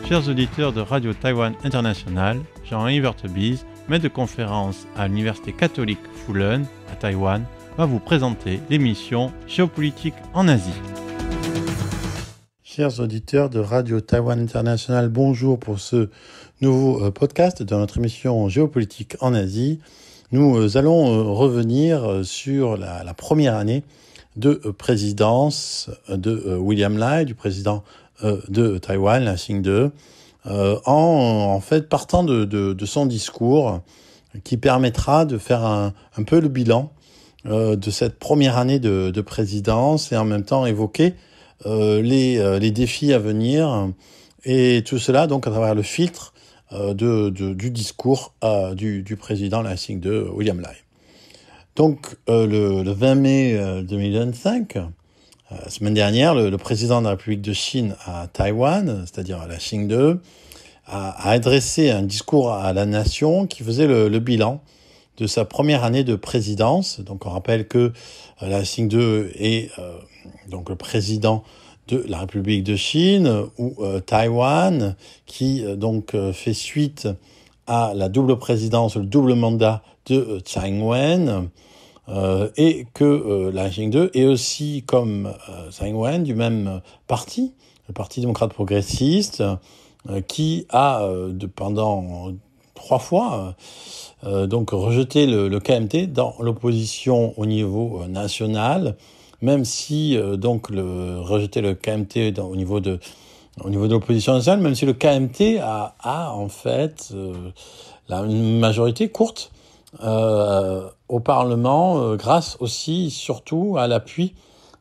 Chers auditeurs de Radio Taïwan International, Jean-Yves Vertebise, maître de conférence à l'Université catholique Fulun à Taïwan, va vous présenter l'émission Géopolitique en Asie. Chers auditeurs de Radio Taïwan International, bonjour pour ce nouveau podcast de notre émission Géopolitique en Asie. Nous allons revenir sur la première année de présidence de William Lai, du président de Taïwan, la Xing-de, en fait partant de son discours qui permettra de faire un peu le bilan de cette première année de présidence et en même temps évoquer les défis à venir et tout cela donc à travers le filtre du discours du président la Xing-de William Lai. Donc le 20 mai 2025, la semaine dernière, le président de la République de Chine à Taïwan, c'est-à-dire à la Xing-de, a adressé un discours à la nation qui faisait le bilan de sa première année de présidence. Donc on rappelle que la Xing-de est donc le président de la République de Chine ou Taïwan, qui donc fait suite à la double présidence, le double mandat de Tsai Ing-wen, et que la Xing-de est aussi, comme Tsai Ing-wen, du même parti, le Parti démocrate progressiste, qui a pendant 3 fois donc rejeté le KMT dans l'opposition au niveau national, même si donc rejeter le KMT au niveau de l'opposition nationale, même si le KMT a en fait une majorité courte au Parlement, grâce aussi, surtout, à l'appui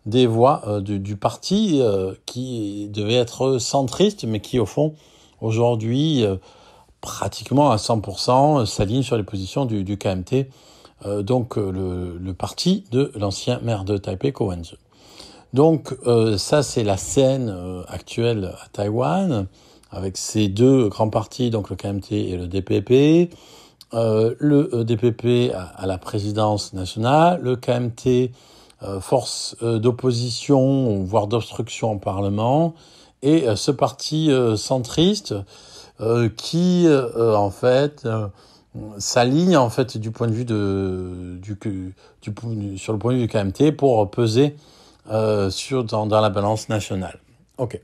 des voix du parti qui devait être centriste, mais qui, au fond, aujourd'hui, pratiquement à 100%, s'aligne sur les positions du KMT, donc le parti de l'ancien maire de Taipei, Ko Wen-je. Donc ça, c'est la scène actuelle à Taïwan, avec ces deux grands partis, donc le KMT et le DPP. Le DPP à la présidence nationale, le KMT force d'opposition, voire d'obstruction au Parlement, et ce parti centriste qui en fait s'aligne en fait du point de vue sur le point de vue du KMT pour peser dans la balance nationale. Ok.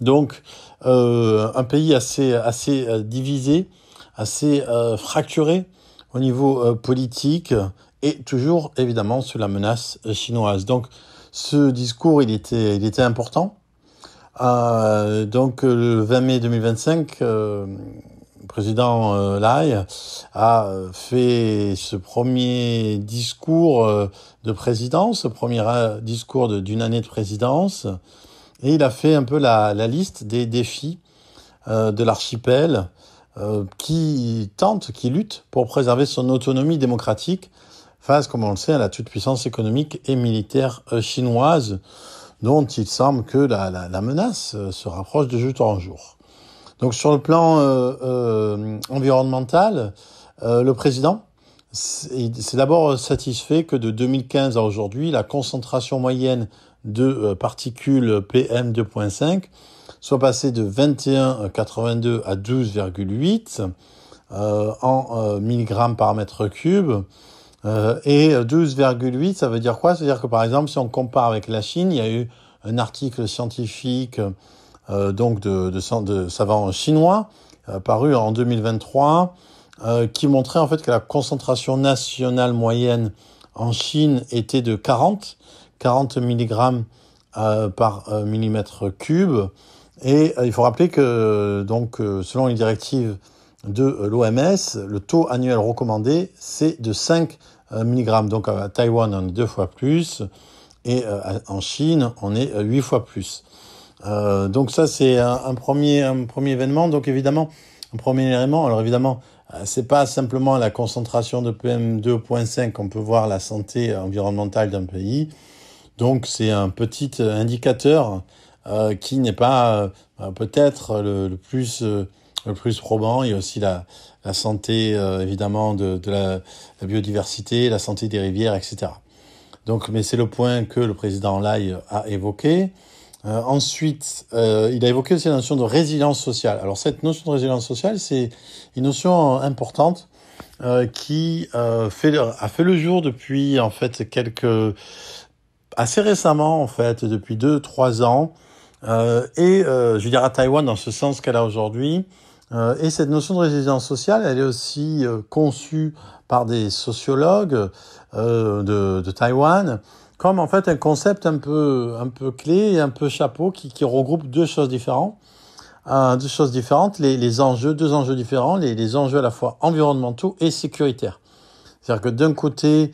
Donc un pays assez divisé, assez fracturé au niveau politique et toujours évidemment sous la menace chinoise. Donc ce discours il était important. Donc le 20 mai 2025, le président Lai a fait ce premier discours de présidence, ce premier discours d'une année de présidence, et il a fait un peu la liste des défis de l'archipel qui lutte pour préserver son autonomie démocratique face, comme on le sait, à la toute-puissance économique et militaire chinoise, dont il semble que la menace se rapproche de jour en jour. Donc sur le plan environnemental, le président s'est d'abord satisfait que de 2015 à aujourd'hui, la concentration moyenne de particules PM2.5 soit passée de 21,82 à 12,8 en milligrammes par mètre cube. Et 12,8, ça veut dire quoi? Ça veut dire que par exemple, si on compare avec la Chine, il y a eu un article scientifique donc de savants chinois paru en 2023 qui montrait en fait que la concentration nationale moyenne en Chine était de 40 milligrammes par millimètre cube. Et il faut rappeler que donc selon les directives de l'OMS, le taux annuel recommandé, c'est de 5 mg. Donc à Taïwan, on est 2 fois plus, et en Chine, on est 8 fois plus. Donc ça, c'est un premier événement. Donc évidemment, un premier élément. Alors évidemment, c'est pas simplement la concentration de PM2.5 qu'on peut voir la santé environnementale d'un pays. Donc c'est un petit indicateur qui n'est pas peut-être le plus probant. Il y a aussi la santé évidemment de la biodiversité, la santé des rivières, etc. Donc, mais c'est le point que le président Lai a évoqué. Ensuite, il a évoqué aussi la notion de résilience sociale. Alors cette notion de résilience sociale, c'est une notion importante qui a fait le jour depuis en fait assez récemment en fait, depuis 2-3 ans, je veux dire à Taïwan dans ce sens qu'elle a aujourd'hui. Et cette notion de résilience sociale, elle est aussi conçue par des sociologues de Taïwan comme en fait un concept un peu clé et un peu chapeau qui regroupe deux choses différentes. Les enjeux, deux enjeux différents, les enjeux à la fois environnementaux et sécuritaires. C'est-à-dire que d'un côté,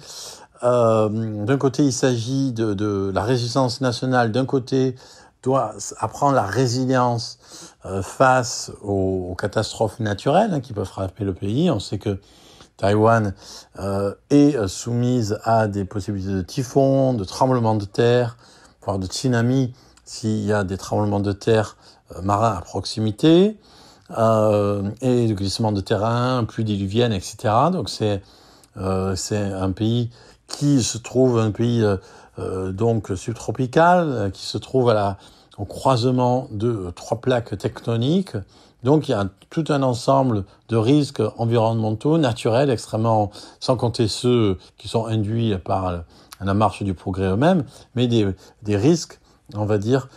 il s'agit de la résistance nationale. D'un côté, doit apprendre la résilience face aux catastrophes naturelles qui peuvent frapper le pays. On sait que Taïwan est soumise à des possibilités de typhons, de tremblements de terre, voire de tsunamis s'il y a des tremblements de terre marins à proximité, et de glissements de terrain, pluies diluviennes, etc. Donc c'est un pays qui se trouve donc subtropical, qui se trouve au croisement de trois plaques tectoniques. Donc il y a tout un ensemble de risques environnementaux, naturels, extrêmement, sans compter ceux qui sont induits par la marche du progrès eux-mêmes, mais des risques, on va dire,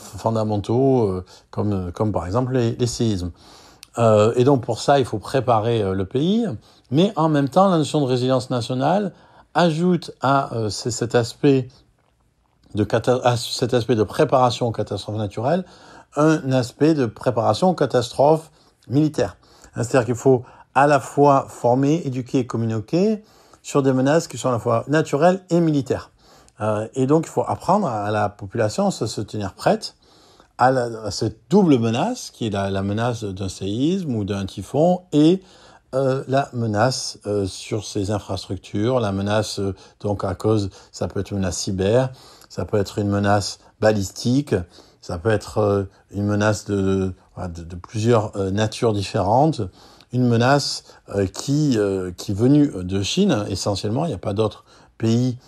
fondamentaux, comme par exemple les séismes. Et donc pour ça, il faut préparer le pays, mais en même temps, la notion de résilience nationale ajoute à cet aspect de préparation aux catastrophes naturelles un aspect de préparation aux catastrophes militaires. C'est-à-dire qu'il faut à la fois former, éduquer et communiquer sur des menaces qui sont à la fois naturelles et militaires. Et donc il faut apprendre à la population à se tenir prête à cette double menace, qui est la menace d'un séisme ou d'un typhon, et la menace sur ses infrastructures, la menace donc ça peut être une menace cyber, ça peut être une menace balistique, ça peut être une menace de plusieurs natures différentes, une menace qui est venue de Chine essentiellement. Il n'y a pas d'autres pays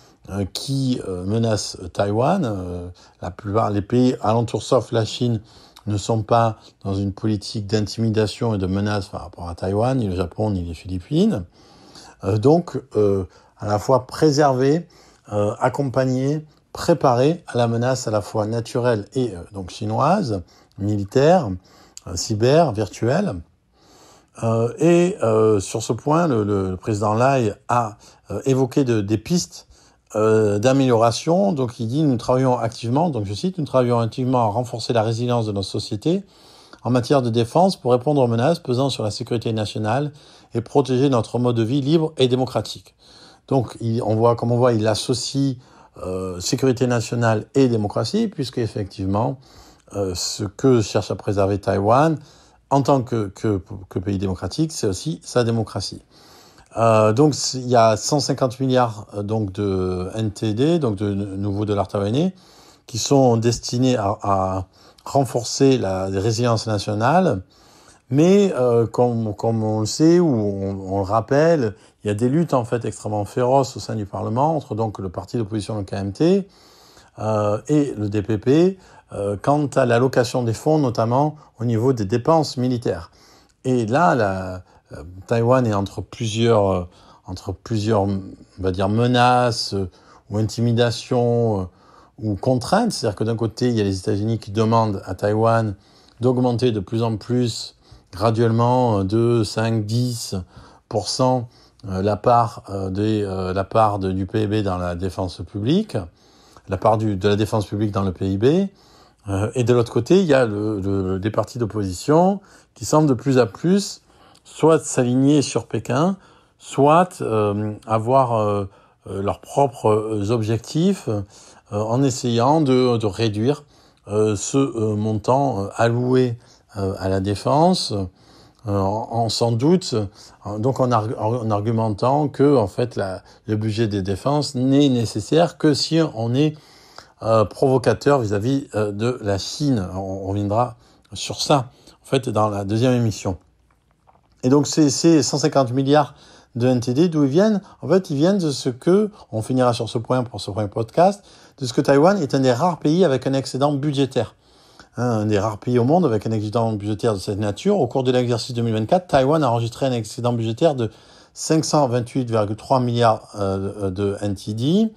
qui menacent Taïwan. La plupart des pays alentours, sauf la Chine, ne sont pas dans une politique d'intimidation et de menace par rapport à Taïwan, ni le Japon, ni les Philippines. Donc, à la fois préserver, accompagner, préparer à la menace à la fois naturelle et donc chinoise, militaire, cyber, virtuelle. Sur ce point, le président Lai a évoqué des pistes d'amélioration. Donc il dit, nous travaillons activement, donc je cite, nous travaillons activement à renforcer la résilience de nos sociétés en matière de défense pour répondre aux menaces pesant sur la sécurité nationale et protéger notre mode de vie libre et démocratique. Donc on voit, il associe sécurité nationale et démocratie, puisque effectivement, ce que cherche à préserver Taïwan en tant que pays démocratique, c'est aussi sa démocratie. Donc il y a 150 milliards donc de NTD, donc de nouveaux dollars taïwanais, qui sont destinés à renforcer la résilience nationale. Mais comme on le sait ou on le rappelle, il y a des luttes en fait extrêmement féroces au sein du Parlement entre donc le parti d'opposition, le KMT, et le DPP, quant à l'allocation des fonds, notamment au niveau des dépenses militaires. Et là, Taïwan est entre plusieurs, on va dire, menaces ou intimidations ou contraintes. C'est-à-dire que d'un côté, il y a les États-Unis qui demandent à Taïwan d'augmenter de plus en plus, graduellement, 2, 5, 10% la part du PIB dans la défense publique, la part de la défense publique dans le PIB. Et de l'autre côté, il y a des partis d'opposition qui semblent de plus en plus soit s'aligner sur Pékin, soit avoir leurs propres objectifs en essayant de réduire ce montant alloué à la défense, sans doute, donc en argumentant que en fait le budget des défenses n'est nécessaire que si on est provocateur vis-à-vis de la Chine. On reviendra sur ça, en fait, dans la deuxième émission. Et donc, ces 150 milliards de NTD, d'où ils viennent? En fait, ils viennent de ce que, on finira sur ce point pour ce premier podcast, de ce que Taïwan est un des rares pays avec un excédent budgétaire. Un des rares pays au monde avec un excédent budgétaire de cette nature. Au cours de l'exercice 2024, Taïwan a enregistré un excédent budgétaire de 528,3 milliards de NTD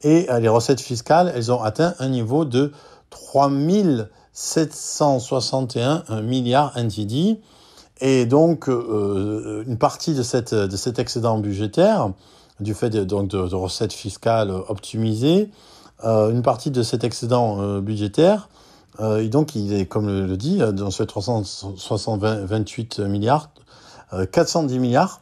et les recettes fiscales, elles ont atteint un niveau de 3761 milliards NTD. Et donc, une partie de cet excédent budgétaire, du fait de recettes fiscales optimisées, une partie de cet excédent budgétaire, et donc il est, comme le dit, dans ce 328 milliards, 410 milliards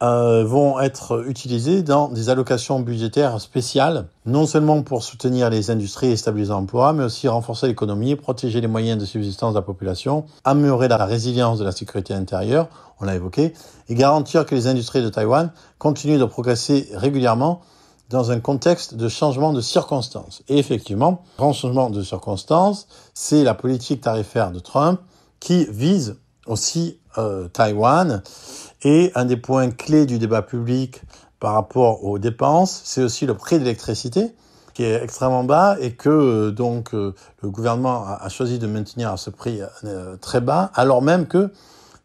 vont être utilisés dans des allocations budgétaires spéciales, non seulement pour soutenir les industries et stabiliser l'emploi, mais aussi renforcer l'économie, protéger les moyens de subsistance de la population, améliorer la résilience de la sécurité intérieure, on l'a évoqué, et garantir que les industries de Taïwan continuent de progresser régulièrement dans un contexte de changement de circonstances. Et effectivement, grand changement de circonstances, c'est la politique tarifaire de Trump qui vise aussi Taïwan. Et un des points clés du débat public par rapport aux dépenses, c'est aussi le prix de l'électricité qui est extrêmement bas et que le gouvernement a choisi de maintenir à ce prix très bas, alors même que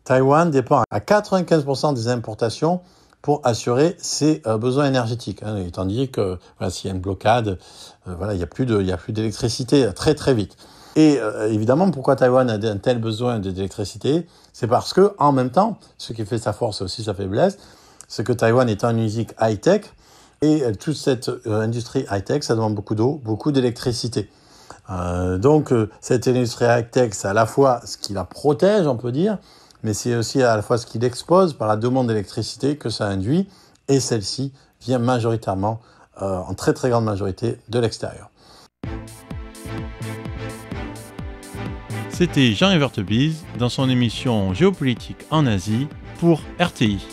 Taïwan dépend à 95% des importations pour assurer ses besoins énergétiques. Étant dit que s'il y a une blocade, il y a plus d'électricité très très vite. Et évidemment, pourquoi Taïwan a un tel besoin d'électricité? C'est parce que, en même temps, ce qui fait sa force et aussi sa faiblesse, c'est que Taïwan est une musique high-tech, et toute cette industrie high-tech, ça demande beaucoup d'eau, beaucoup d'électricité. Donc, cette industrie high-tech, c'est à la fois ce qui la protège, on peut dire, mais c'est aussi à la fois ce qui l'expose par la demande d'électricité que ça induit, et celle-ci vient majoritairement, en très très grande majorité, de l'extérieur. C'était Jean-Yves Vertebise dans son émission Géopolitique en Asie pour RTI.